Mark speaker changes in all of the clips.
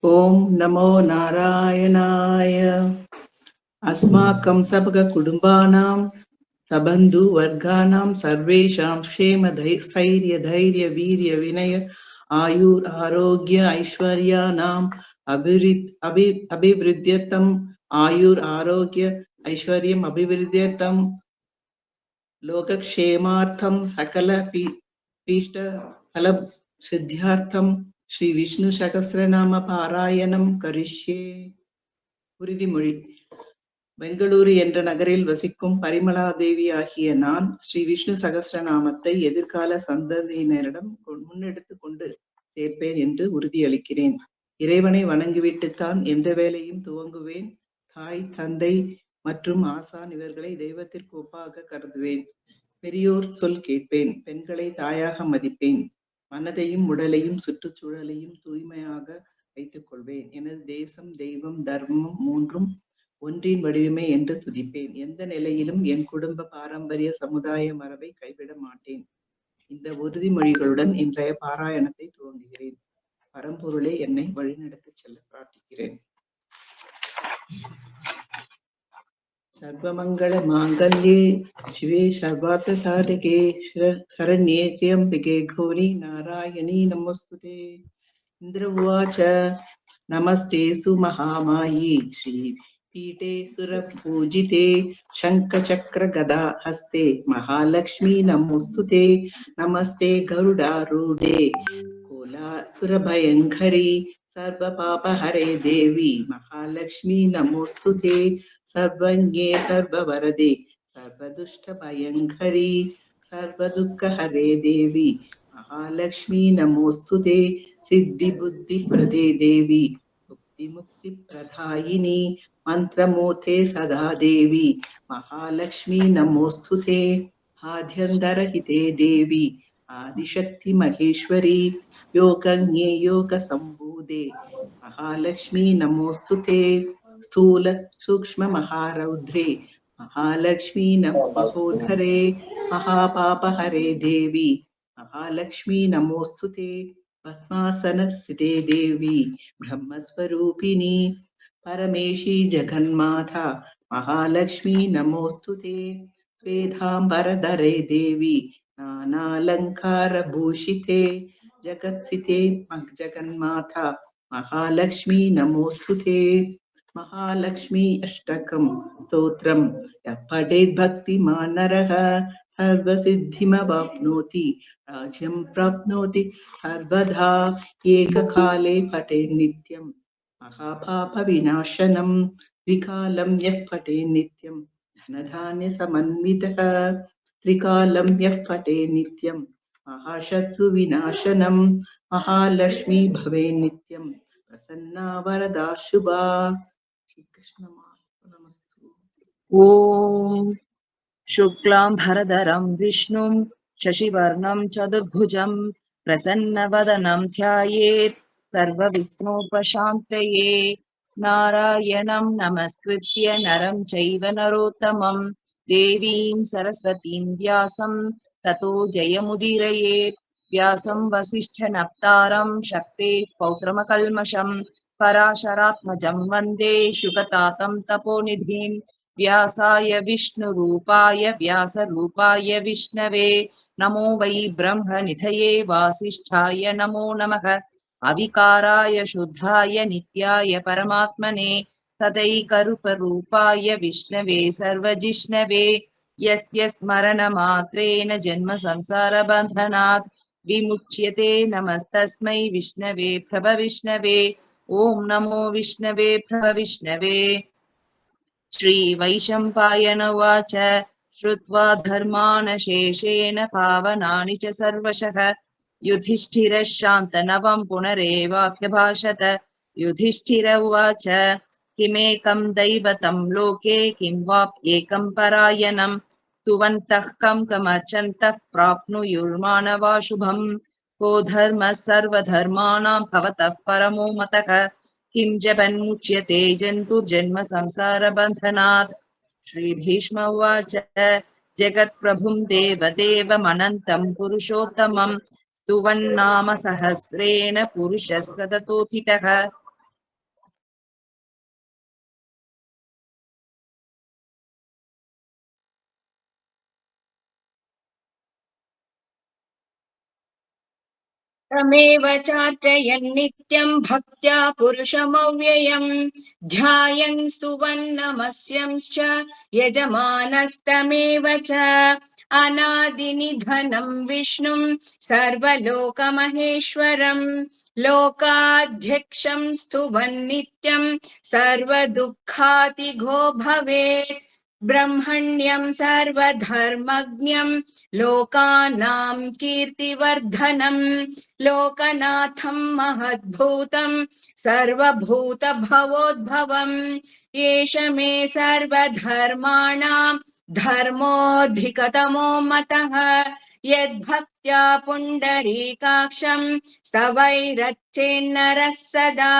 Speaker 1: ओम नमो नारायणाय। अस्माकं सबककुटुम्बानां सबन्धुवर्गाणां सर्वेषां क्षेम स्थैर्य धैर्य वीर्य विनय आयुर आरोग्य ऐश्वर्याणाम् अभिवृद्ध्यर्थम् आयुर आरोग्य ऐश्वर्यम् अभिवृद्ध्यर्थम् लोकक्षेमार्थं पीष्ट फल सिद्ध्यार्थं श्री विष्णु सहस्रनाम पारायणं करिष्ये. உறுதிமொழி. பெங்களூரு என்ற நகரில் வசிக்கும் பரிமளா தேவி ஆகிய நான் ஸ்ரீ விஷ்ணு சகஸ்ரநாமத்தை எதிர்கால சந்ததியினரிடம் முன்னெடுத்து கொண்டு சேர்ப்பேன் என்று உறுதியளிக்கிறேன். இறைவனை வணங்கிவிட்டுத்தான் எந்த வேலையும் துவங்குவேன். தாய், தந்தை மற்றும் ஆசான் இவர்களை தெய்வத்திற்கு ஒப்பாக கருதுவேன். பெரியோர் சொல் கேட்பேன். பெண்களை தாயாக மதிப்பேன். மனதையும் உடலையும் சுற்றுச்சூழலையும் தூய்மையாக வைத்துக் கொள்வேன். எனது தேசம், தெய்வம், தர்மம் மூன்றும் ஒன்றின் வடிவமே என்று துதிப்பேன். எந்த நிலையிலும் என் குடும்ப பாரம்பரிய சமுதாய மரபை கைவிட மாட்டேன். இந்த உறுதிமொழிகளுடன் இன்றைய பாராயணத்தை துவங்குகிறேன். பரம்பொருளே என்னை வழிநடத்தி செல்ல பிரார்த்திக்கிறேன். सर्वमंगल मांगल्ये शिवे सर्वार्थ साधके शरण्ये त्र्यंबके गौरी नारायणी नमोस्तुते. इंद्र उवाच नमस्ते सुमहामायी श्रीपीठे सुरपूजिते शंखचक्र गदा हस्ते महालक्ष्मी नमोस्तुते. नमस्ते गरुडारूढे कोलासुरभयङ्करी सर्वपापहरे देवी महालक्ष्मी नमोस्तुते. सर्वज्ञे सर्ववरदे सर्वदुष्टभयङ्करी सर्वदुःखहरे देवी महालक्ष्मी नमोस्तुते. सिद्धिबुद्धिप्रदे देवी मुक्तिमुक्तिप्रदायिनी मंत्रमूर्ते सदा देवी महालक्ष्मी नमोस्तुते. आद्यन्तरहिते देवी आदिशक्ति महेश्वरी योगज्ञे योगसम्भूते महालक्ष्मी नमोस्तुते. स्थूल सूक्ष्म महारौद्रे महालक्ष्मी महोधरे महापापहरे देवी महालक्ष्मी नमोस्तुते. पद्मासनस्थिते देवी ब्रह्मस्वरूपिणी परमेशी जगन्माता महालक्ष्मी नमोस्तुते. श्वेतांबरधरे देवी नानालंकारभूषिते जगत्सिते जगन्माता महालक्ष्मी नमोस्तुते. महालक्ष्मी अष्टकं स्तोत्रम् यः पठेत् भक्तिमान् नरः सर्वसिद्धिमवाप्नोति राज्यं प्राप्नोति सर्वदा. एककाले पठेत् नित्यं महापापविनाशनं द्विकालं यः पठेत् नित्यं धनधान्यसमन्वितः त्रिकालं यः पठेत् नित्यं महाशत्रुविनाशनं महालक्ष्मी भवेत् नित्यं प्रसन्ना वरदा शुभा. श्री कृष्ण नमस्तु.
Speaker 2: ॐ शुक्लां भरधरं विष्णुं शशिवर्णं चतुर्भुजं प्रसन्नवदनं ध्यायेत् सर्वविघ्नोपशान्तये. नारायणं नमस्कृत्य नरं चैव नरोत्तमं देवीं सरस्वतीं व्यासं ततो जयमुदीरयेत्. व्यासं वसिष्ठनप्तारं शक्तेः पौत्रमकल्मषं पराशरात्मजं वन्दे शुकतातं तपोनिधिं. व्यासाय विष्णुरूपाय व्यासरूपाय विष्णवे नमो वै ब्रह्मनिधये वासिष्ठाय नमो नमः. अविकाराय शुद्धाय नित्याय परमात्मने सदैकरूपरूपाय विष्णवे सर्वजिष्णवे यस्य स्मरणमात्रेण जन्म संसारबन्धनात् विमुच्यते. नमस्तस्मै विष्णवे प्रभविष्णवे. ॐ नमो विष्णवे प्रभविष्णवे. श्रीवैशम्पायन उवाच श्रुत्वा धर्मान् शेषेण पावनानि च सर्वशः युधिष्ठिरः शान्तनवं पुनरेवाभ्यभाषत. युधिष्ठिर उवाच किमेकं दैवतं लोके किं वाप्येकं परायणं स्तुवन्तः कमर्चन्तः प्राप्नुयुर्मानवा शुभम्. को धर्मः सर्वधर्माणां भवतः परमो मतः किं जपन्मुच्यते जन्तुर्जन्म संसारबन्धनात्. श्रीभीष्म उवाच जगत्प्रभुं देवदेवमनन्तं पुरुषोत्तमं स्तुवन्नाम सहस्रेण पुरुषः सततोत्थितः.
Speaker 3: तमेव चार्चयन् नित्यं भक्त्या पुरुषमव्ययम् ध्यायन् स्तुवन् नमस्यंश्च यजमानस्तमेव च अनादिनिधनं विष्णुं सर्वलोकमहेश्वरम् लोकाध्यक्षं स्तुवन् नित्यं सर्वदुःखातिघो भवेत् ब्रह्मण्यं सर्वधर्मज्ञं लोकानां कीर्तिवर्धनम् लोकनाथं महद्भूतं सर्वभूतभवोद्भवम् एष मे सर्वधर्माणां धर्मोऽधिकतमो मतः यद्भक्त्या पुण्डरीकाक्षं स्तवैरच्चेन्नरः सदा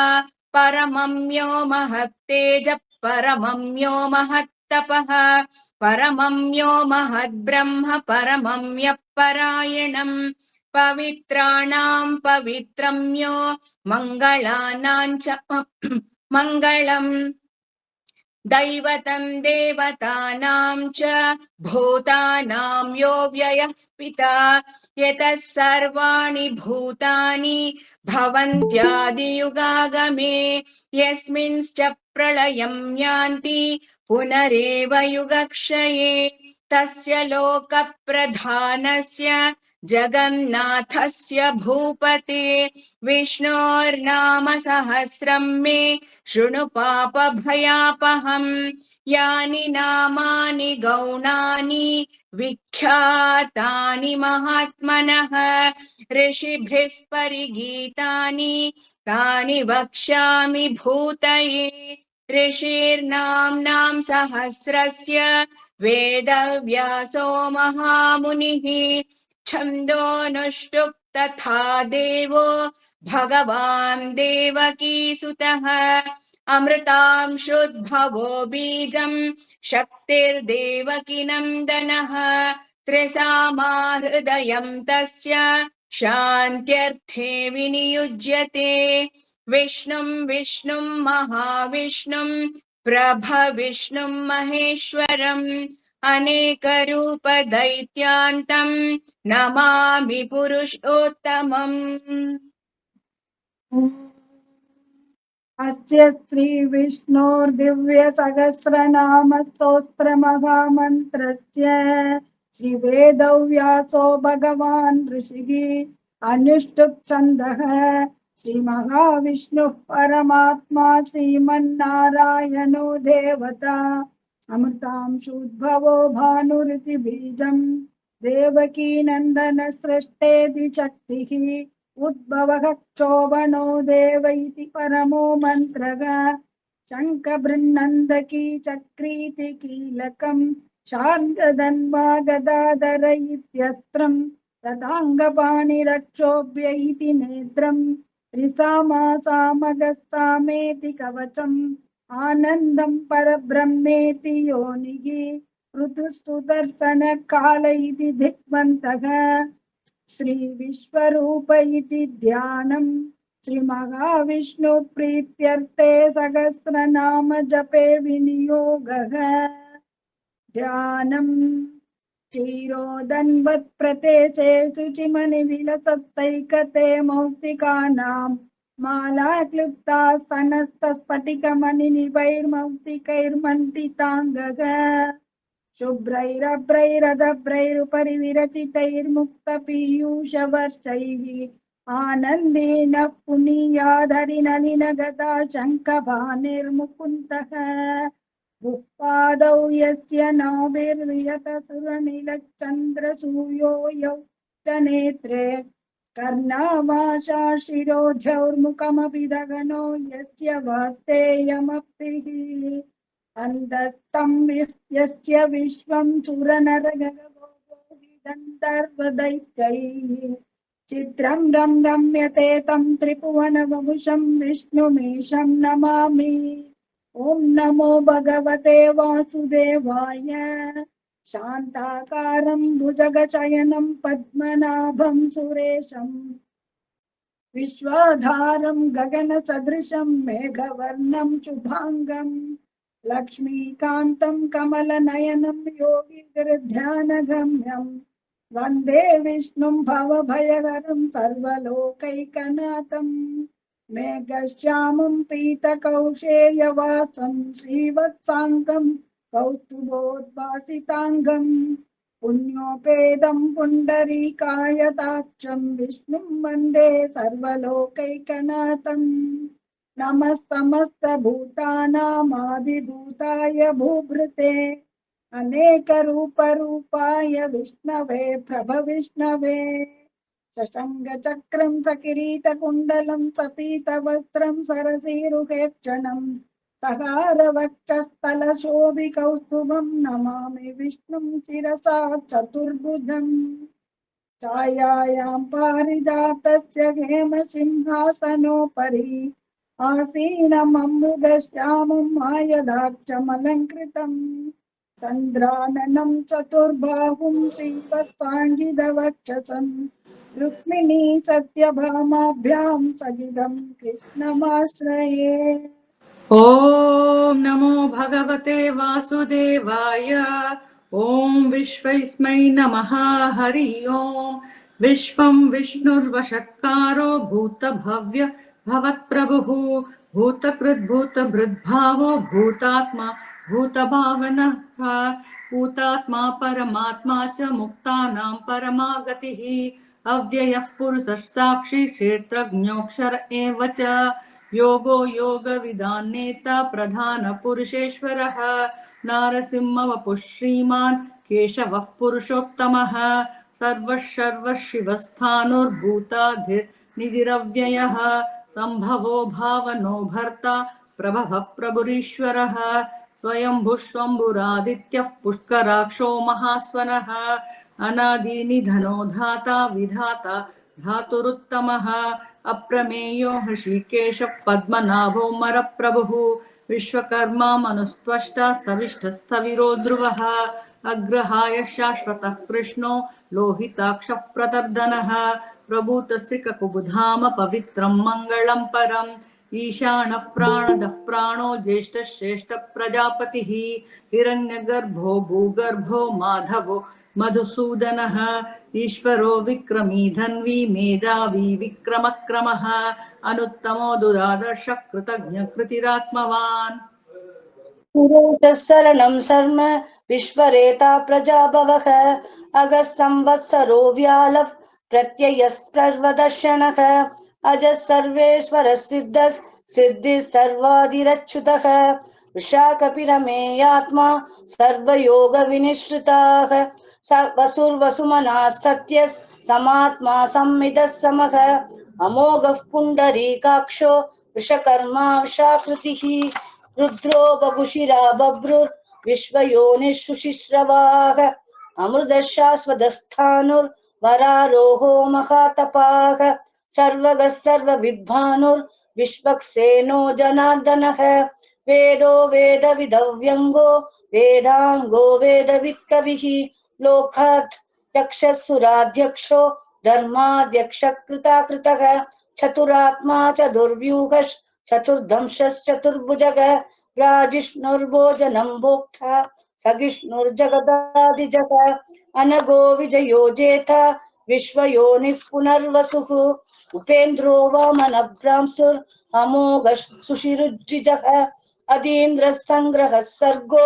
Speaker 3: परमं यो महत्तेज परमं यो महत्तपः परमं यो महद्ब्रह्म परमं यः परायणम् पवित्राणां पवित्रं यो मङ्गलानां च मङ्गलम् दैवतं देवतानां च भूतानां यो व्ययः पिता यतः सर्वाणि भूतानि भवन्त्यादियुगागमे यस्मिंश्च प्रलयं यान्ति पुनरेव युगक्षये तस्य लोकप्रधानस्य जगन्नाथस्य भूपते विष्णोर्नाम सहस्रं मे शृणु पापभयापहम् यानि नामानि गौणानि विख्यातानि महात्मनः ऋषिभिः परिगीतानि तानि वक्ष्यामि भूतये ऋषिर्नाम्नां सहस्रस्य वेदव्यासो महामुनिः छन्दोनुष्टुप् तथा देवो भगवान् देवकीसुतः अमृतांशुद्भवो बीजं शक्तिर्देवकीनन्दनः त्रिसामा हृदयं तस्य शान्त्यर्थे विनियुज्यते विष्णुं विष्णुं महाविष्णुं प्रभविष्णुं महेश्वरम् अनेकरूपदैत्यान्तं नमामि पुरुषोत्तमम्
Speaker 4: अस्य श्री विष्णोर्दिव्य सहस्रनाम स्तोत्रमहामन्त्रस्य श्री वेदव्यासो भगवान् ऋषिः अनुष्टुप् छन्दः श्री महाविष्णुः परमात्मा श्रीमन्नारायणो देवता अमृतांशुद्भवो भानुरिति बीजं देवकी नन्दन सृष्टेति शक्तिः उद्भवः क्षोभनो देव इति परमो मन्त्रः शङ्खबृन्नन्दकी चक्रीति कीलकम् शार्ङ्गधन्वा गदाधर इत्यस्त्रम् तथाङ्गपाणिरक्षोभ्य इति नेत्रम् त्रिसामा सामगस्तामेति कवचम् आनन्दं परब्रह्मेति योनिः ऋतुस्तुदर्शन काल इति दिग्मन्तः श्री विश्वरूप इति ध्यानं श्री महाविष्णु प्रीत्यर्थे सहस्रनाम जपे विनियोगः ध्यानं क्षीरोदन्वत् प्रदेशे शुचिमणिविलसत्सैकते मौक्तिकानां माला क्लुप्ता स्तनस्तस्फटिकमणिनिभैर्मौक्तिकैर्मण्डिताङ्गः शुभ्रैरभ्रैरदभ्रैरुपरि विरचितैर्मुक्तपीयूषवर्षैः आनन्देन पुनीयाधरिनलिनगदा शङ्खपाणिर्मुकुन्दः भुक्पादौ यस्य नाभिर्वियतसुरनिलचन्द्रसूर्यो यौ च नेत्रे कर्णावाशा शिरोध्यौर्मुखमपि दगनो यस्य वात्तेयमप्रिः अन्धस्थं यस्य विश्वं सुरनरगगोगोविदन्तर्वदैत्यैः चित्रं रम्यते तं त्रिभुवनवपुषं विष्णुमीशं नमामि ॐ नमो भगवते वासुदेवाय शान्ताकारं भुजगशयनं पद्मनाभं सुरेशं विश्वाधारं गगनसदृशं मेघवर्णं शुभांगं लक्ष्मीकान्तं कमलनयनं योगिर्ध्यानगम्यं वन्दे विष्णुं भवभयहरं सर्वलोकैकनाथं मेघश्यामं पीतकौशेयवासं श्रीवत्साङ्गं कौस्तुभोद्भासिताङ्गं पुण्योपेदं पुण्डरीकायताक्षं विष्णुं वन्दे सर्वलोकैकनाथम् नमः समस्तभूतानामादिभूताय भूभृते अनेकरूपरूपाय विष्णवे प्रभविष्णवे शशङ्खचक्रं सकिरीटकुण्डलं सपीतवस्त्रं सरसीरुहेक्षणं सहारवक्षस्थलशोभिकौस्तुभं नमामि विष्णुं शिरसा चतुर्भुजम् छायायां पारिजातस्य हेमसिंहासनोपरि आसीनमम्बुदश्यामं मायदाक्षमलङ्कृतम् चन्द्राननं चतुर्बाहुं श्रीवत्साङ्गिदवक्षसं रुक्मिणी सत्यभामाभ्यां सहितं कृष्णमाश्रये
Speaker 1: ॐ नमो भगवते वासुदेवाय। ॐ विश्वैस्मै नमः। हरि ओम्। विश्वं विष्णुर्वषट्कारो भूतभव्य भवत्प्रभुः भूतकृद्भूतभृद्भावो भूतात्मा भूतभावनः भूतात्मा परमात्मा च मुक्तानां परमागतिः अव्ययः पुरुषः साक्षी क्षेत्रज्ञोऽक्षर एव च योगो योगविदान्नेता प्रधानपुरुषेश्वरः नारसिंहवपुः श्रीमान् केशवः पुरुषोत्तमः सर्वः शिवस्थाणुर्भूताधिर्निधिरव्ययः सम्भवो भावनो भर्ता प्रभवः प्रभुरीश्वरः स्वयंभुः स्वम्भुरादित्यः पुष्कराक्षो महास्वनः अनादिनिधनो धाता विधाता धातुरुत्तमः अप्रमेयो हृषीकेशः पद्मनाभो मरप्रभुः विश्वकर्मा मनुस्त्वष्टा स्तविष्ठस्थविरो ध्रुवः अग्रहाय शाश्वतः कृष्णो लोहिताक्षः प्रतर्दनः प्रभूतस्त्रिककुबुधाम पवित्रं मङ्गलं परम् ईशानः प्राणदः प्राणो ज्येष्ठः श्रेष्ठः प्रजापतिः हिरण्यगर्भो भूगर्भो माधवो मधुसूदनः ईश्वरो विक्रमी धन्वी मेधावी विक्रमक्रमः अनुत्तमो दुरादर्श कृतज्ञ कृतिरात्मवान्
Speaker 5: पुरोतः शरणं शर्म विश्वरेता प्रजाभवः अगः संवत्सरो व्यालः प्रत्ययस्प्रर्वदर्शनः अजः सर्वेश्वरः सिद्धः सिद्धिः सर्वादिरच्युतः वृषाकपिरमेयात्मा सर्वयोगविनिश्रिताः वसुर्वसुमनः सत्यः समात्मा संविदः समः अमोघः पुण्डरीकाक्षो वृषकर्मा वृषाकृतिः रुद्रो बभुशिरा बभ्रुर् विश्वयोनिषुशिश्रवाः अमृतः शाश्वतस्थाणुर्वरारोहो महातपाः सर्वगः सर्वविद्वानुर् विश्वक्सेनो जनार्दनः वेदो वेदविदव्यङ्गो वेदाङ्गो वेदवित्कविः लोकात् यक्षसुराध्यक्षो धर्माध्यक्षः कृताकृतः चतुरात्मा चतुर्व्यूहः चतुर्धंश्चतुर्भुजः राजिष्णुर्भोजनं भोक्ता सगिष्णुर्जगदादिजः अनगो विजयो जेता विश्वयोनिः पुनर्वसुः उपेन्द्रो वामनभ्रांसुर् अमोघः सुशिरुज्जिजः अदीन्द्रः सङ्ग्रहः सर्गो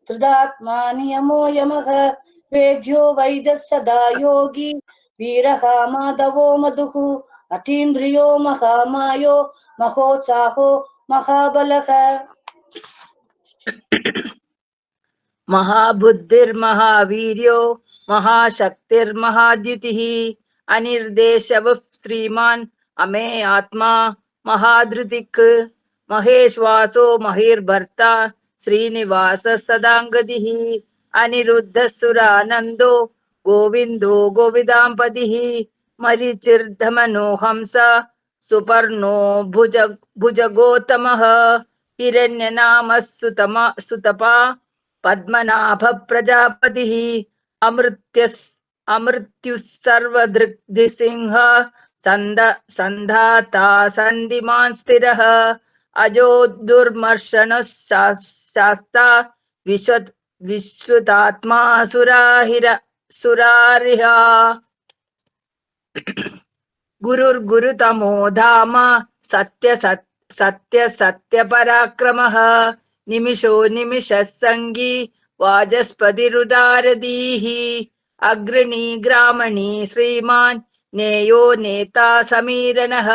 Speaker 5: त्रिदात्मा नियमो यमः वेद्यो वैद्यः सदा योगी वीरः माधवो मधुः अतीन्द्रियो महामायो महोत्साहो महाबलः
Speaker 2: महाबुद्धिर्महावीर्यो महाशक्तिर्महाद्युतिः अनिर्देशवः श्रीमान् अमे आत्मा महाधृतिक् महेश्वासो महिर्भर्ता श्रीनिवासः सदाङ्गतिः अनिरुद्धसुरानन्दो गोविन्दो गोविदाम्पतिः मरीचिर्धमनो हंस सुपर्णो भुजगोत्तमः हिरण्यनामः सुतपा पद्मनाभ प्रजापतिः अमृत्युः सर्वदृग्दिसिंह संधाता सन्धिमान् स्थिरः अजो दुर्मर्शनः शास्ता विश्रुतात्मा सुराहिर सुरारिहा गुरुर्गुरुतमो धाम सत्य पराक्रमः निमिषो निमिषः संगी वाचस्पतिरुदारधीः अग्रणी ग्रामणी श्रीमान् नेयो नेता समीरणः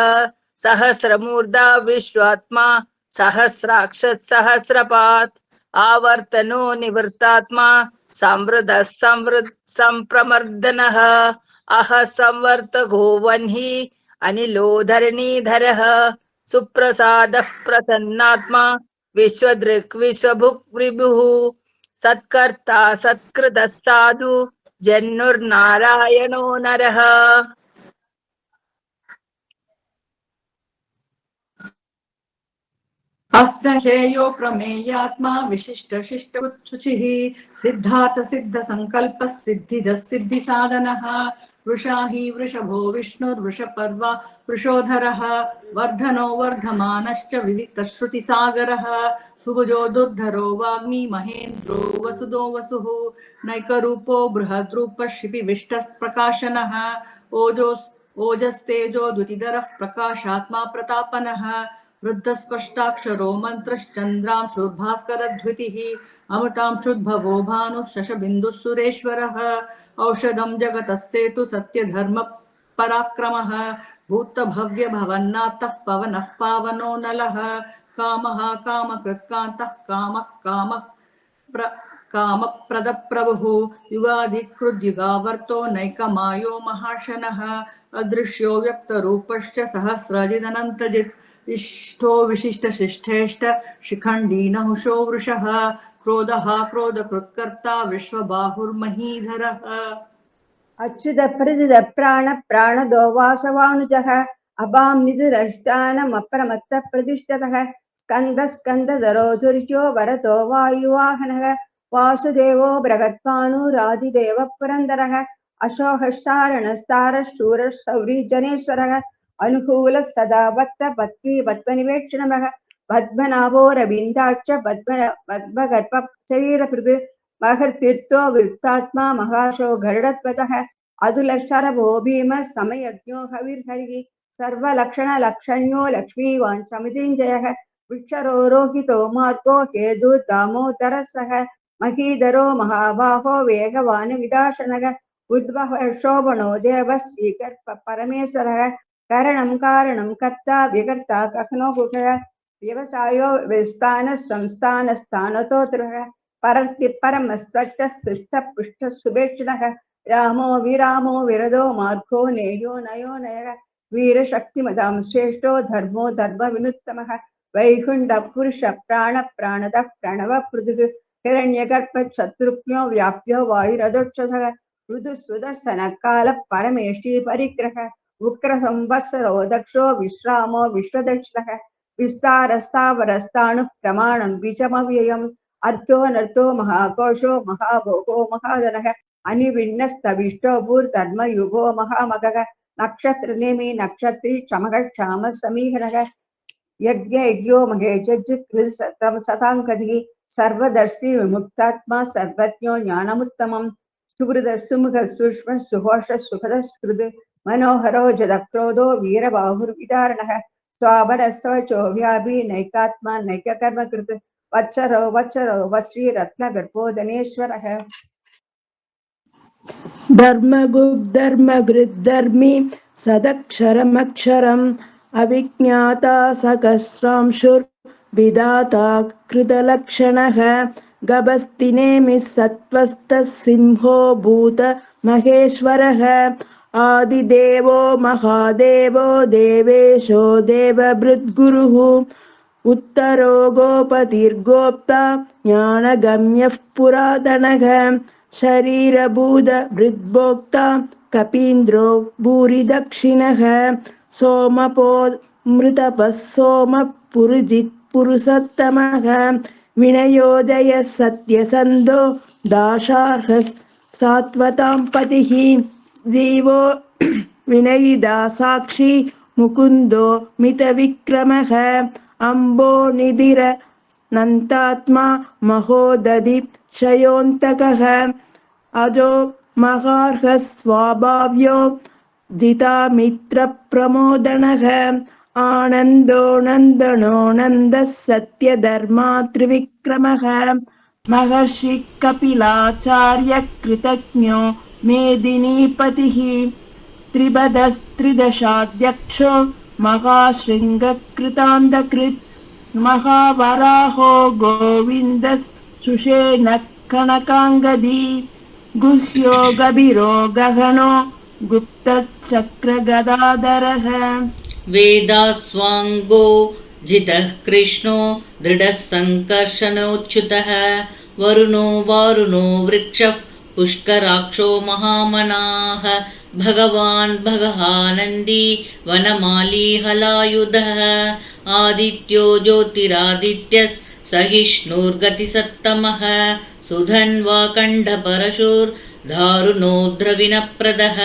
Speaker 2: सहस्रमूर्धा विश्वात्मा सहस्राक्षः सहस्रपात् आवर्तनो निवृत्तात्मा संप्रमर्दनः अह संवर्तको वह्नि अनिलो धरणीधरः सुप्रसादः प्रसन्नात्मा विश्वदृक् विश्वभुक् विभुः सत्कर्ता सत्कृतः साधु जन्नुर्नारायणो नरः।
Speaker 6: अस्तशेयो प्रमेयात्मा विशिष्ट शिष्ट शुचिः सिद्धार्थ सिद्ध संकल्प सिद्धिदः सिद्धि साधनः वृषाहि वृषभो विष्णुर्वृषपर्वा वृषोधरः वर्धनो वर्धमानश्च विविक्तः श्रुतिसागरः सुभुजो दुर्धरो वाग्मी महेन्द्रो वसुदो वसुः नैकरूपो बृहद्रूपः शिपिविष्टः प्रकाशनः ओजस्तेजो द्युतिधरः प्रकाशात्मा प्रतापनः वृद्धस्पष्टाक्षरो मन्त्रश्चन्द्रांशुर्भास्करद्वितिः अमृतांशुद्भवो भानुः शशबिन्दुः सुरेश्वरः औषधं जगतः सेतु सत्यधर्मपराक्रमः भूतभव्यभवन्नाथः पवनः पावनो नलः कामः कामकृत्कान्तः कामः कामप्रदप्रभुः युगाधिकृद्युगावर्तो नैकमायो महाशनः अदृश्यो व्यक्तरूपश्च सहस्रजिदनन्तजित् इष्टो विशिष्टशिष्ठेष्ट शिखण्डी नहुषो वृषः क्रोधः क्रोधकृत्कर्ता विश्वबाहुर्महीधरः
Speaker 7: अच्युत प्रदिद प्राण प्राणदो वासवानुजः अभां निधिरष्टानमप्रमत्त प्रतिष्ठतः स्कन्द स्कन्दधरो दुर्यो वरदो वायुवाहनः वासुदेवो बृहत्पाणुरादिदेव पुरन्दरः अशोकश्चारणस्तारः शूरः शौरी जनेश्वरः अनुकूल सदा भक्त भक्ति पद्मनिवेक्षणः पद्मनाभो रविन्दाक्ष पद्मगर्भ शरीरकृत् महर्तीर्थो वृत्तात्मा महाशो गरुडध्वजः अदुलशरभो भीम समयज्ञो हविर्हरिः सर्वलक्षणलक्षण्यो लक्ष्मीवान् समितिञ्जयः वृक्षरोहितो मार्गो हेतु दामोदरः सः महीधरो महाबाहो वेगवान् विदाशनः उद्भव शोभनो देव श्रीकर्प परमेश्वरः करणं कारणं कर्ता विकर्ता कखनो कुटः व्यवसायो विस्थानस्थानस्थानतोत्रः परर्ति परमस्तुष्ट पुष्ट सुभेक्षणः रामो विरामो विरदो मार्गो नेयो नयो नयः वीरशक्तिमदां श्रेष्ठो धर्मो धर्म विनुत्तमः वैकुण्ठ पुरुष प्राण प्राणदः प्रणव पृथुः हिरण्यगर्भ शत्रुघ्नो व्याप्यो वायुरदोक्षसः ऋतु सुदर्शन काल परमेष्टि परिग्रह उग्र संवत्सरो दक्षो विश्रामो विश्वदक्षिणः विस्तारस्तावरस्ताणुः प्रमाणं विषमव्ययम् अर्थो नर्थो महाकोशो महाभोगो महाधनः अनिविन्नस्तविष्टो भूर्धर्मयुगो महामगः नक्षत्रनेमि नक्षत्री क्षमः क्षाम समीहनः यज्ञो महेशतं सताङ्कधिः सर्वदर्शी विमुक्तात्मा सर्वज्ञो ज्ञानमुत्तमम् सुहृदः सुमुखः सूक्ष्मः सुघोषः सुखदः स्कृत् मनोहरो जदक्रोधो वीरबाहुर्विदारणः स्वावरः स्वचो व्यापी नैकात्मा नैककर्मकृत् वत्सरो वश्री रत्नगर्भो धनेश्वरः
Speaker 8: धर्मगुब्धर्मगृद्धर्मी सदक्षरमक्षरम् अविज्ञाता सकस्रांशुर्विधाता कृतलक्षणः गभस्तिनेमिः सत्त्वस्तः सिंहो भूत महेश्वरः आदिदेवो महादेवो देवेशो देवभृद्गुरुः उत्तरो गोपतिर्गोप्ता ज्ञानगम्यः पुरातनः शरीरभूत वृद्भोक्ता कपीन्द्रो भूरिदक्षिणः सोमपोमृतपः सोमः पुरुषोत्तमः विनयोदय सत्यसन्धो दाशार्हः सात्वतां पतिः जीवो विनयिदा साक्षी मुकुन्दो मितविक्रमः अम्बो निधिर नन्तात्मा महोदधि क्षयोन्तकः अजो महार्हः स्वाभाव्यो जितामित्रप्रमोदनः आनन्दो नन्दनो नन्दः सत्यधर्मा त्रिविक्रमः महर्षि कपिलाचार्य कृतज्ञो मेदिनीपतिः त्रिदशाध्यक्षो महाशृङ्गकृतान्तकृत् महावराहो गोविन्दः सुषेणः कनकाङ्गदी गुह्यो गभीरो गगनो गुप्तचक्रगदाधरः
Speaker 9: वेदास्वाङ्गो जितः कृष्णो दृढः सङ्कर्षणोच्युतः वरुणो वारुणो वृक्षः पुष्कराक्षो महामनाः भगवान् भगहानन्दी वनमाली हलायुधः आदित्यो ज्योतिरादित्यः सहिष्णुर्गतिसत्तमः सुधन्वाकण्ठपरशुर्धारुणो द्रविणप्रदः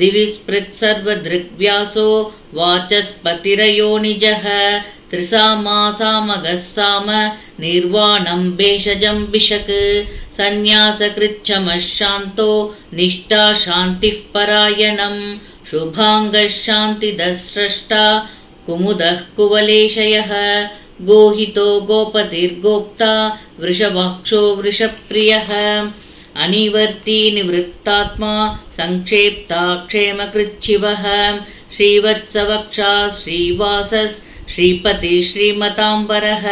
Speaker 9: दिवि स्पृत्सर्वदृग्व्यासो वाचस्पतिरयोनिजः त्रिसामा सामगः साम निर्वाणं भेषजं विशक् सन्न्यासकृच्छमः शान्तो निष्ठा शान्तिः परायणं शुभाङ्गः शान्तिदः स्रष्टा कुमुदः कुवलेशयः गोहितो गोपतिर्गोप्ता वृषवाक्षो वृषप्रियः अनिवर्ती निवृत्तात्मा संक्षेप्ता क्षेमकृच्छिवः श्रीवत्सवक्षा श्रीवासस् श्रीपति श्रीमताम्बरः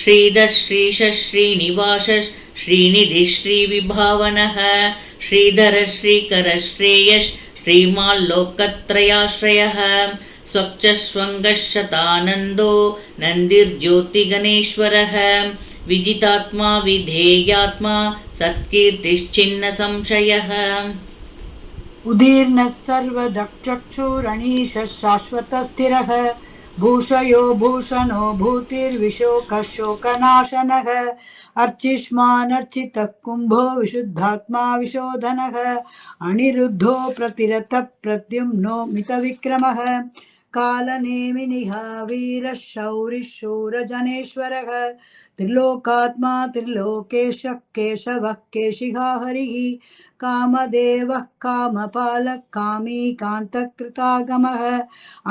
Speaker 9: श्रीधः श्रीशः श्रीनिवासः श्रीनिधिः श्रीविभावनः श्रीधरः श्रीकरः श्रेयः श्रीमाल्लोकत्रयाश्रयः स्वच्छस्वङ्गः शतानन्दो नन्दिर्ज्योतिगणेश्वरः विजितात्मा विधेयात्मा सत्कीर्तिश्चिन्न संशयः
Speaker 10: उदीर्णः सर्वदक्षक्षुरणीशः शाश्वतस्थिरः भूषयो भूषणो भूतिर्विशोकः शोकनाशनः अर्चिष्मानर्चितः कुम्भो विशुद्धात्मा विशोधनः अनिरुद्धो प्रतिरतः प्रद्युम्नो मितविक्रमः कालनेमिनिः वीरः शौरिः शूरजनेश्वरः त्रिलोकात्मा त्रिलोकेशः केशवः केशिहा हरिः कामदेवः कामपालः कामी कान्तकृतागमः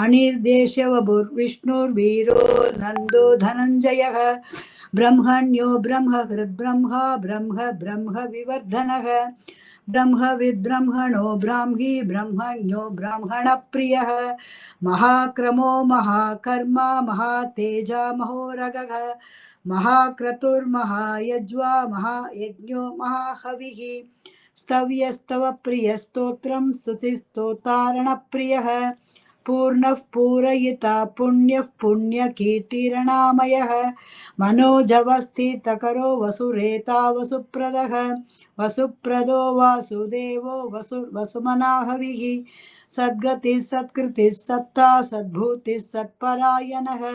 Speaker 10: अनिर्देश्यवभुर्विष्णुर्वीरो नन्दो धनञ्जयः ब्रह्मण्यो ब्रह्महृद्ब्रह्मा ब्रह्म ब्रह्म विवर्धनः ब्रह्मविद्ब्रह्मणो ब्राह्मी ब्रह्मण्यो ब्राह्मणप्रियः महाक्रमो महाकर्मा महातेजा महोरगः महाक्रतुर्महायज्वा महायज्ञो महाहविः स्तव्यस्तव प्रियस्तोत्रं स्तुतिस्तोतारणप्रियः पूर्णः पूरयिता पुण्यः पुण्यकीर्तिरणामयः मनोजवस्थितकरो वसुरेता वसुप्रदः वसुप्रदो वासुदेवो वसुमनाहविः सद्गतिः सत्कृतिः सत्ता सद्भूतिः सत्परायणः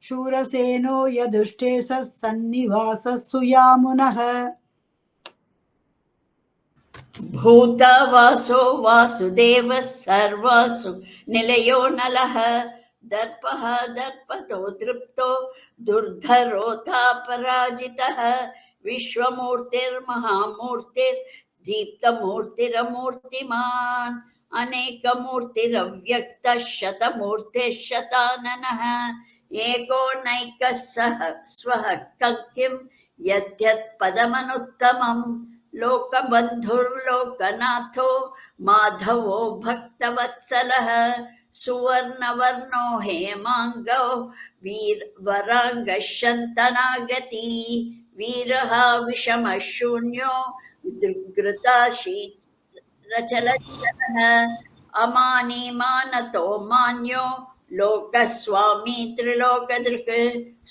Speaker 10: शूरसेनो यदुष्टे सन्निवासः सुयामुनः
Speaker 11: भूतावासो वासुदेवः सर्वासु निलयो नलः दर्पः दर्पतो दृप्तो दुर्धरोऽपराजितः विश्वमूर्तिर्महामूर्तिर्दीप्तमूर्तिरमूर्तिमान् अनेकमूर्तिरव्यक्तः शतमूर्तिः शताननः एको नैकः सः स्वः किं यद्यत् पदमनुत्तमम् लोकबन्धुर्लोकनाथो माधवो भक्तवत्सलः सुवर्णवर्णो हेमाङ्गो वराङ्गः शन्तनागती वीरः विषमः शून्यो दृग्रताशीरचलच्चलः अमानिमानतो मान्यो लोकस्वामी त्रिलोकदृक्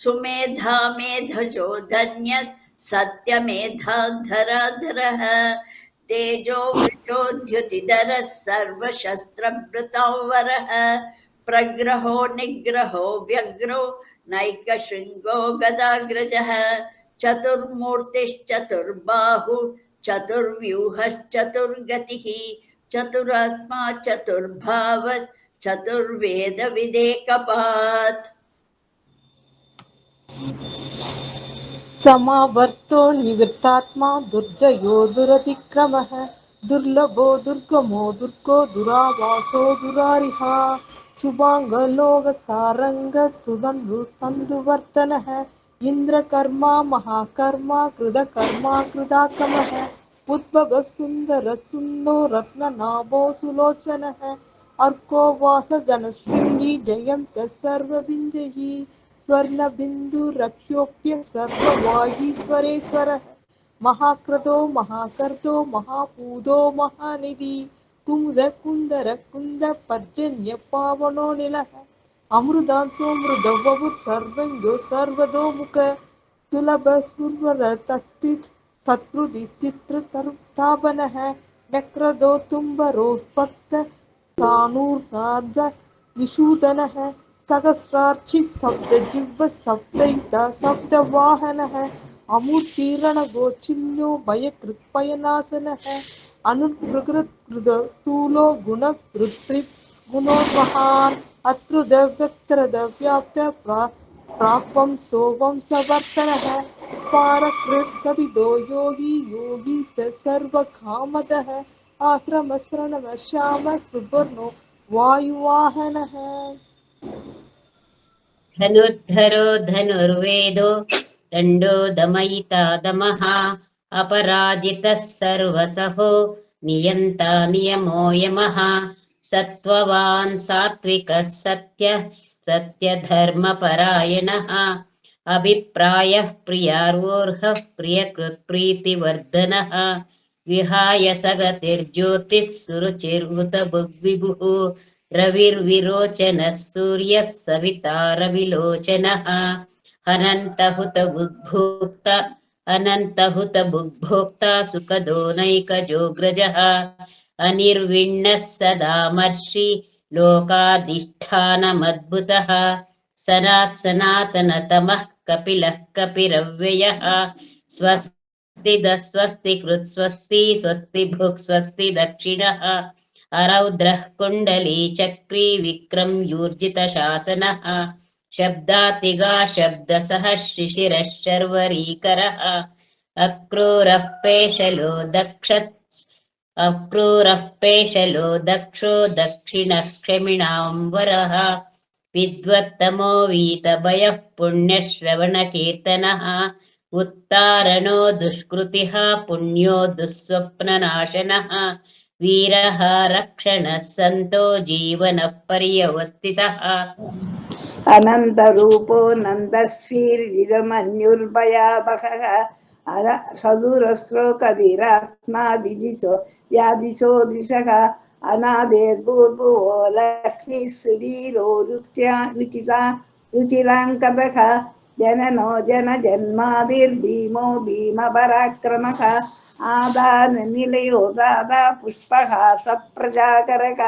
Speaker 11: सुमेधा मेधजो धन्यः सत्यमेधाधराधरः तेजो वृषोद्युतिधरः सर्वशस्त्रभृतांवरः प्रग्रहो निग्रहो व्यग्रो नैकशृङ्गो गदाग्रजः चतुर्मूर्तिश्चतुर्बाहु चतुर्व्यूहश्चतुर्गतिः चतुरात्मा चतुर्भावश्चतुर्वेदविदेकपात्
Speaker 12: समावर्तो निवृत्तात्मा दुर्जयो दुरतिक्रमः दुर्लभो दुर्गमो दुर्गो दुरावासो दुरारिहा शुभाङ्गलोकसारङ्गतुदनुवर्तनः इन्द्रकर्मा महाकर्मा कृतकर्मा कृताकमः उद्भवः सुन्दरसुन्दो रत्ननाभो सुलोचनः अर्को वासजनशृङ्गी जयन्तः सर्वविञ्जयः स्वर्णबिन्दुरक्षोभ्य सर्ववागीश्वरेश्वरः महाक्रतो महाकर्तो महापूतो महानिधि कुमुद कुन्दर कुन्द पर्जन्य पावनो निलः अमृतांशो मृदवपुः सर्वज्ञो सर्वतोमुख सुलभ स्फुरतस्थित् सत्कृति चित्रतापनः नक्रदो तुम्बरोत्पत्त सानूर्नाद विशूदनः सहस्रार्चि सप्तजिह्व सप्तयुत सप्तवाहनः अमूर्तिरणगोचिन्यो भयकृत्पयनाशनः अनुप्रकृतकृतस्थूलो गुणवृत्तिः गुणोन्महान् अत्रुदव्यत्रदव्याप्त प्राक्वं सोवं सवर्तनः पारकृत्कविदो योगी योगी स सर्वकामदः आश्रमश्रणमश्याम सुवर्णो वायुवाहनः
Speaker 13: धनुर्धरो धनुर्वेदो दण्डो दमयिता दमः अपराजितः सर्वसहो नियन्ता नियमो यमः सत्त्ववान् सात्विकः सत्यः सत्यधर्मपरायणः अभिप्रायः प्रियार्वोर्हः प्रियकृत्प्रीतिवर्धनः विहाय सगतिर्ज्योतिः सुरुचिर्उत भुग्विभुः रविर्विरोचनः सूर्यः सविता रविलोचनः अनन्तहुत बुग्भोक्ता सुखदो नैकजोग्रजः अनिर्विण्णः सदामर्षि लोकाधिष्ठानमद्भुतः सनातनतमः कपिलः कपिरव्ययः स्वस्ति स्वस्ति कृत् स्वस्ति स्वस्ति भुक् स्वस्ति दक्षिणः अरौद्रः कुण्डली चक्री विक्रम यूर्जितशासनः शब्दातिगा शब्दसः शिशिरः शर्वरीकरः अक्रूरः पेशलो दक्षो दक्षिणः क्षमिणाम्बरः विद्वत्तमो वीतभयः पुण्यश्रवणकीर्तनः उत्तारणो दुष्कृतिः पुण्यो दुःस्वप्ननाशनः वीरः रक्षणः सन्तो जीवनः पर्यवस्थितः
Speaker 7: अनन्तरूपो नन्दश्रीर्विरमन्युर्भयावहः सदुरश्लोकधिरात्मा विदिशो व्यादिशो दिशः अनादेर्भूर्भुवो लक्ष्मीः सुवीरो रुचिराङ्कतः जननो जनजन्मादिर्भीमो भीमपराक्रमः आदाननिलयो दादा पुष्पः सत्प्रजाकरः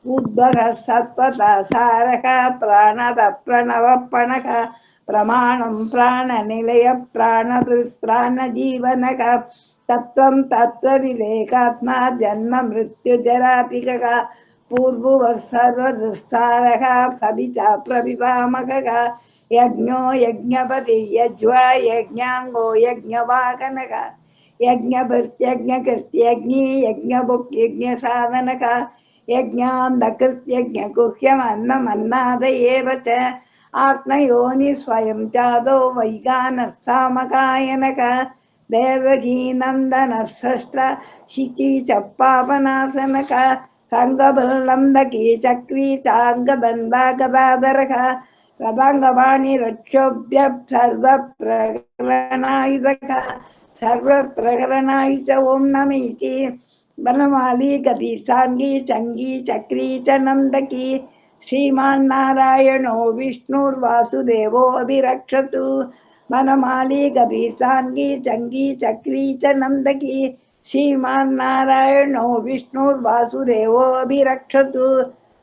Speaker 7: उद्भवः सत्त्वतः सारः प्राणद प्रणवपणः प्रमाणं प्राणनिलय प्राणजीवनः तत्त्वं तत्त्वविवेकात्मा जन्म मृत्युजरापिकः पूर्वः सर्वदुस्तारः कविता प्रविभामकः यज्ञो यज्ञपति यज्वा यज्ञाङ्गो यज्ञवाहनः यज्ञभृत्यज्ञकृत्यज्ञी यज्ञभुक् यज्ञसाधनः यज्ञान्धकृत्यज्ञगुह्यमन्नमन्नाद एव च आत्मयोनि स्वयं चादो वैगानस्सामकायनः देवकीनन्दनः षष्ठ शिची च पापनाशनः सङ्गबलन्दकी चक्री चाङ्गदन्दागदाधरः रथाङ्गवाणिरक्षोभ्य सर्वप्रकरणायुध ओं नमीति बनमाली गति सांगी चंगी चक्री च नंदकी श्रीमान्नारायणो विष्णुर्वासुदेवो अभिरक्षतु बनमाली गति सांगी चंगी चक्री च नंदकी श्रीमान्नारायणो विष्णुर्वासुदेवो अभिरक्षतु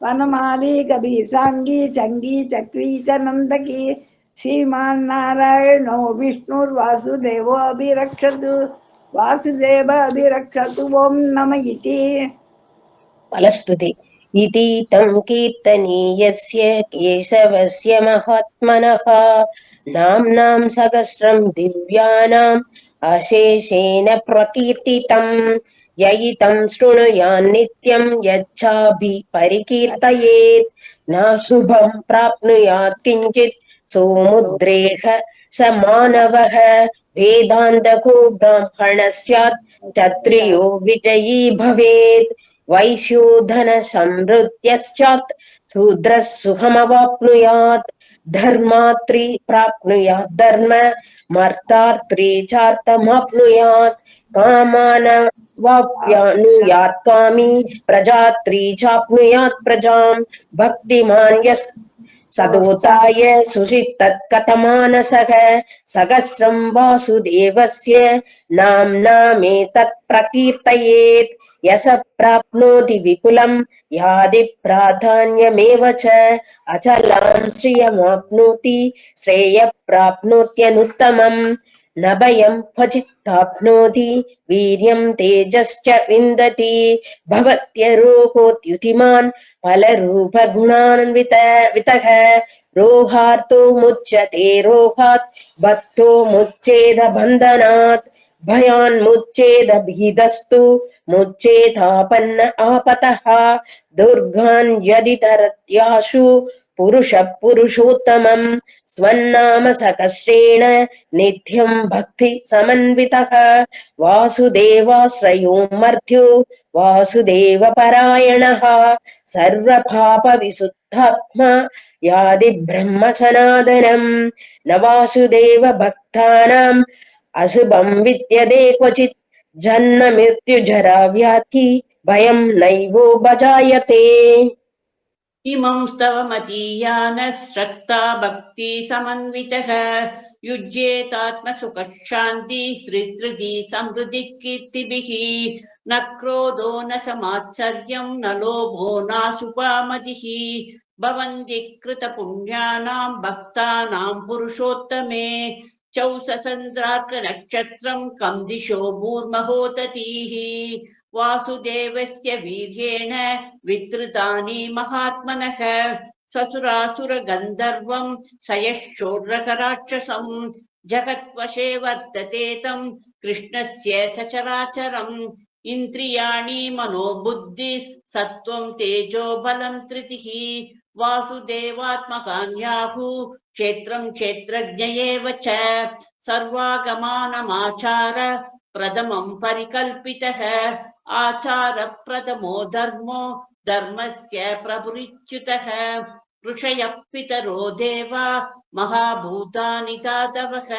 Speaker 7: वनमाली गति सांगी चंगी चक्री च नंदकी श्रीमान्नारायणो विष्णुर्वासुदेवो अभिरक्षतु वासुदेव अभिरक्षतु ओं नम इति
Speaker 14: फलस्तुति इति तं कीर्तनीयस्य केशवस्य महात्मनः
Speaker 15: नाम्नां सहस्रं दिव्यानाम् अशेषेण प्रकीर्तितं ययितं शृणुयान् नित्यं यच्छाभि परिकीर्तयेत् न शुभं प्राप्नुयात् किञ्चित् सोमुद्रेह स मानवः वेदान्तको ब्राह्मण स्यात् क्षत्रियो विजयी भवेत् वैश्योधन समृद्ध्यश्चात् शूद्रः सुखमवाप्नुयात् धर्मात्री प्राप्नुयात् धर्म मर्तार्त्री चार्थमाप्नुयात् कामानवाप्यानुयात् कामी प्रजात्री चाप्नुयात् प्रजां भक्तिमान् यस् सदोताय सुचित्तत्कथमानसः सहस्रं वासुदेवस्य नाम्नामेतत् प्रकीर्तयेत् यस प्राप्नोति विपुलं यादि प्राधान्यमेव च अचलां श्रियमाप्नोति श्रेयः प्राप्नोत्यनुत्तमम् न भयं क्वचित्ताप्नोति वीर्यं तेजश्च विन्दति भवत्यरोगोत्युतिमान् फलरूपगुणान्वितः रोहार्तो मुच्यते रोहात् बद्धो मुच्येद बन्धनात् भयान्मुच्येद भीदस्तु मुच्येदापन्न आपतः दुर्गान् यदि तरत्याशु पुरुषः पुरुषोत्तमं स्वन्नाम सहस्रेण नित्यं भक्ति समन्वितः वासुदेवाश्रयो मर्त्यो वासुदेवपरायणः सर्वपापविशुद्धात्मा यादि ब्रह्म सनातनं न वासुदेव भक्तानाम् अशुभं विद्यते क्वचित् जन्म मृत्युजरा व्याधि भयं नैवोपजायते
Speaker 16: इमं स्तवमतीयानः श्रक्ता भक्ति समन्वितः युज्येतात्मसुखशान्ति श्रीधृति समृद्धि कीर्तिभिः न क्रोधो न समात्सर्यं न लोभो नाशुपामतिः भवन्ति कृतपुण्यानां भक्तानां पुरुषोत्तमे चौससन्द्रार्कनक्षत्रं कं दिशो भूर्महोदतीः वासुदेवस्य वीर्येण वितृतानि महात्मनः ससुरासुरगन्धर्वं सयश्चोर्रकराक्षसं जगत्वशे वर्तते तं कृष्णस्य सचराचरम् इन्द्रियाणि मनोबुद्धि सत्त्वं तेजो बलं त्रितिः वासुदेवात्मकान्याहु क्षेत्रं क्षेत्रज्ञ एव च सर्वागमानमाचार प्रथमं परिकल्पितः आचार प्रथमो धर्मो धर्मस्य प्रभुरिच्युतः ऋषयः पितरो देवा महाभूतानि दातवः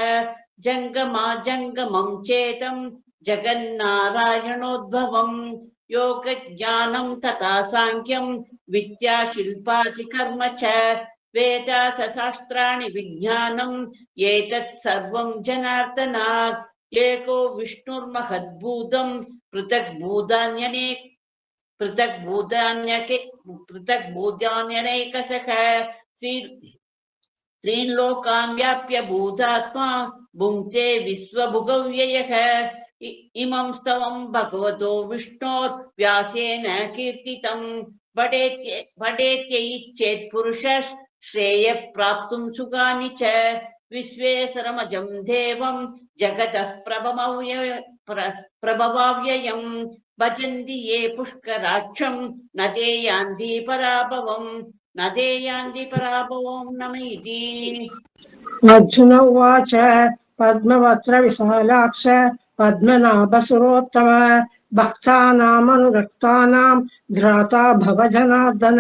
Speaker 16: जङ्गमं चेतं जगन्नारायणोद्भवम् योगज्ञानं तथा सांख्यं विद्याशिल्पादिकर्म च वेदासशास्त्राणि विज्ञानम् एतत् सर्वं जनार्दनात् एको विष्णुर्महद्भूतं पृथग्भूतान्यनेकशः त्रीन् लोकान् व्याप्य भूतात्मा भुङ्क्ते विश्वभुगव्ययः इमं स्तवं भगवतो विष्णोर्व्यासेन कीर्तितं पठेत्य इच्छेत् पुरुषः श्रेयः प्राप्तुं सुखानि च विश्वेश्वरमजं देवं जगतः प्रभवाव्ययं भजन्ति ये पुष्कराक्षं न ते यान्ति पराभवं नमैति
Speaker 17: अर्जुन उवाच पद्मवक्त्र विशालाक्ष पद्मनाभसुरोत्तम भक्तानामनुरक्तानां ध्राता भव जनार्दन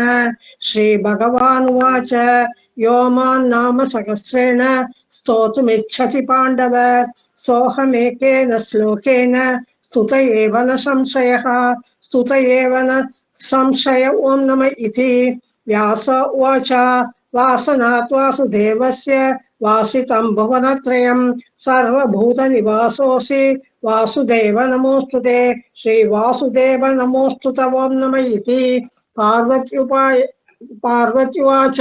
Speaker 17: श्रीभगवानुवाच यो मां नाम सहस्रेण स्तोतुमिच्छति पाण्डव सोऽहमेकेन श्लोकेन स्तुत एव न संशय ॐ नम इति व्यास उवाच वासनात् वासुदेवस्य वासितं भुवनत्रयं सर्वभूतनिवासोऽसि वासुदेव नमोऽस्तुते श्रीवासुदेव नमोऽस्तुत ॐ नम इति पार्वत्युवाच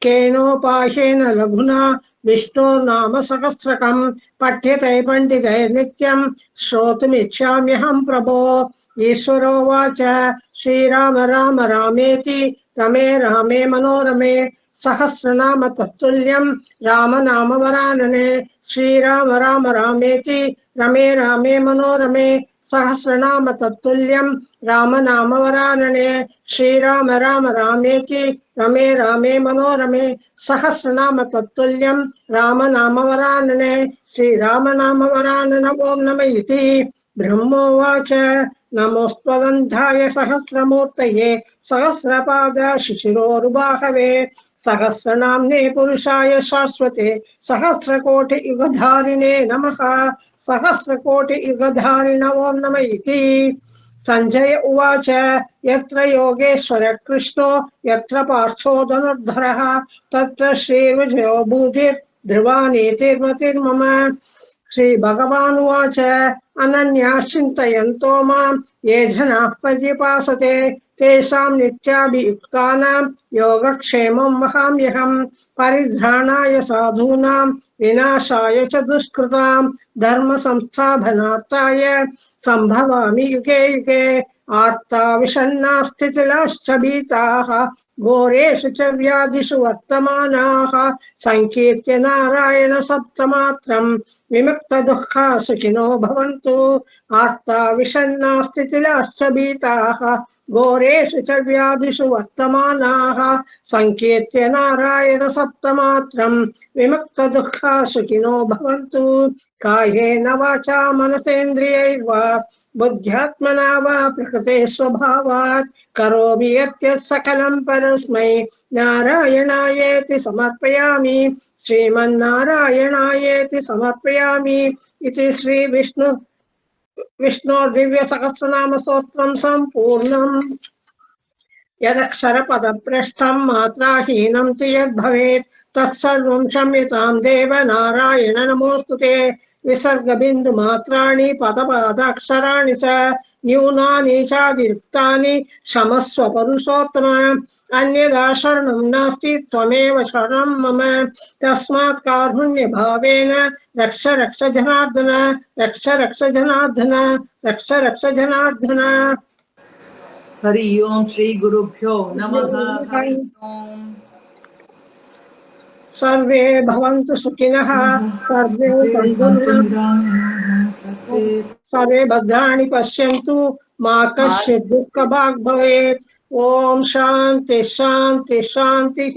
Speaker 17: केनोपायेन लघुना विष्णोर्नाम सहस्रकं पठ्यते पण्डिते नित्यं श्रोतुमिच्छाम्यहं प्रभो ईश्वरोवाच श्रीराम राम रामेति रमे रामे मनोरमे सहस्रनाम तत्तुल्यं रामनामवरानने श्रीराम राम रामेति रमे रामे मनोरमे सहस्रनाम तत्तुल्यं रामनामवरानने श्रीराम राम रामेति रमे रामे मनोरमे सहस्रनाम तत्तुल्यं रामनामवरानने श्रीरामनामवरानन ओं नमः इति ब्रह्मोवाच नमोऽस्त्वदन्ताय सहस्रमूर्तये सहस्रपाद शिशिरोरुबाहवे सहस्रनाम्ने पुरुषाय शाश्वते सहस्रकोटियुगधारिणे नमः सहस्रकोटियुगधारिण ओं नमः इति संजय उवाच यत्र योगेश्वर कृष्णो यत्र पार्थो धनुर्धरः तत्र श्रीविजयो भूतिर्ध्रुवानीतिर्मतिर्मम श्रीभगवानुवाच अनन्याः चिन्तयन्तो मां ये जनाः पर्युपासते तेषां नित्याभियुक्तानां योगक्षेमं वहाम्यहं परिध्राणाय साधूनां विनाशाय च दुष्कृतां धर्म संस्थापनार्थाय सम्भवामि युगे युगे आर्ता विषण्णा स्थितिलाश्च भीताः घोरेषु च व्याधिषु वर्तमानाः संकीर्त्य नारायण सप्तमात्रं विमुक्तदुःखा सुखिनो भवन्तु आर्ता विषण्णा स्थितिलाश्च भीताः घोरेषु च व्याधिषु वर्तमानाः संकीर्त्य नारायण सप्तमात्रं विमुक्तदुःखा सुखिनो भवन्तु कायेन वाचा मनसेन्द्रियैर्वा बुद्ध्यात्मना वा प्रकृते स्वभावात् करोमि यत् सकलं परस्मै नारायणायेति समर्पयामि श्रीमन्नारायणायेति समर्पयामि इति श्री विष्णोर्दिव्य सहस्रनाम स्तोत्रं सम्पूर्णम् यदक्षरपदभ्रष्टं मात्राहीनं तु यद्भवेत् तत्सर्वं क्षम्यतां देव नारायण नमोऽस्तुते विसर्गबिन्दुमात्राणि पदपादाक्षराणि च न्यूनानि चातिरिक्तानि क्षमस्व पुरुषोत्तम अन्यदा शरणं नास्ति त्वमेव शरणं मम तस्मात् कारुण्यभावेन रक्ष रक्ष जनार्दन रक्ष रक्ष जनार्दन रक्ष रक्ष जनार्दन
Speaker 6: हरि ओम श्री गुरुभ्यो नमः हरि ओम
Speaker 17: सर्वे भवन्तु सुखिनः सर्वे सन्तु सर्वे भद्राणि पश्यन्तु मा कश्चित् दुःखभाग् भवेत् ओम शान्ति शान्ति शान्तिः।